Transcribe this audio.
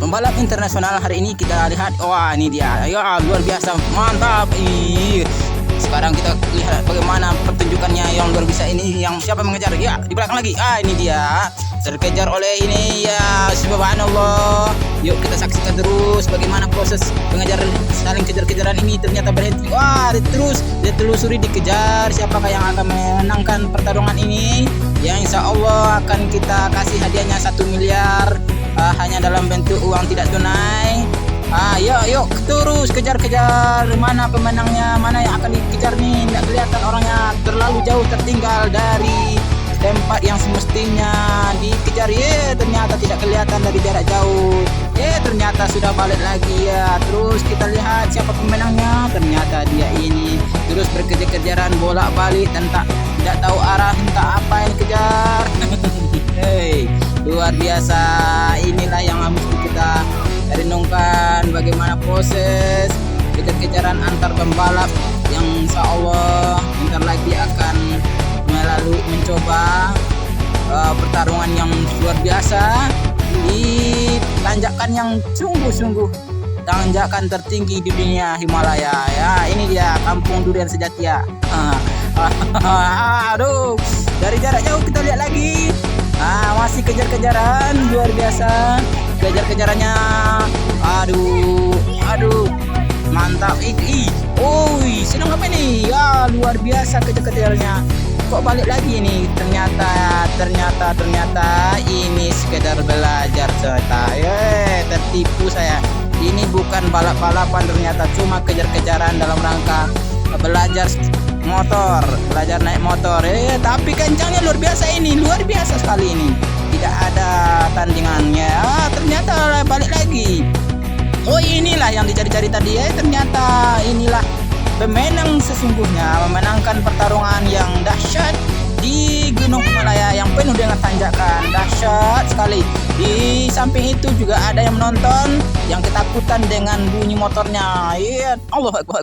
pembalap internasional hari ini kita lihat. Wah, ini dia. Ya, luar biasa, mantap. Sekarang kita lihat bagaimana pertunjukannya yang luar biasa ini. Yang siapa mengejar? Ya, di belakang lagi. Ini dia. Terkejar oleh ini ya, subhanallah. Yuk kita saksikan terus bagaimana proses pengejar saling kejar-kejaran ini. Ternyata berhenti. Wah, dia telusuri, dikejar. Siapakah yang akan menangkan pertarungan ini? Yang insya Allah akan kita kasih hadiahnya 1 miliar, hanya dalam bentuk uang tidak tunai. Yuk terus kejar-kejar. Mana pemenangnya? Mana yang akan dikejar nih? Nggak kelihatan orangnya, terlalu jauh, tertinggal dari tempat yang semestinya dikejar. Ternyata tidak kelihatan dari jarak jauh. Ternyata sudah balik lagi ya. Terus kita lihat siapa pemenangnya. Ternyata dia ini terus berkejar-kejaran bolak-balik dan tidak tahu arah, entah apa yang dikejar. Luar biasa. Inilah yang mesti kita renungkan, bagaimana proses kejar-kejaran antar pembalap yang insya Allah bentar lagi akan mencoba pertarungan yang luar biasa di tanjakan yang sungguh-sungguh tanjakan tertinggi di dunia, Himalaya. Ya, ini dia kampung durian sejati ya. Aduh, dari jarak jauh kita lihat lagi. Masih kejar-kejaran luar biasa. Kejar-kejarannya. Aduh. Mantap. Senang apa ini? Ya, luar biasa kejar-kejarannya. Kok balik lagi ini? Ternyata ini sekedar belajar cerita. Tertipu saya. Ini bukan balap-balapan, ternyata cuma kejar-kejaran dalam rangka belajar motor, belajar naik motor. Tapi kencangnya luar biasa ini, luar biasa sekali ini. Tidak ada tandingannya. Ternyata balik lagi. Inilah yang dicari-cari tadi. Ternyata inilah pemenang sesungguhnya, memenangkan pertarungan yang dahsyat di Gunung Himalaya yang penuh dengan tanjakan. Dahsyat sekali. Di samping itu juga ada yang menonton yang ketakutan dengan bunyi motornya. Allah Akbar.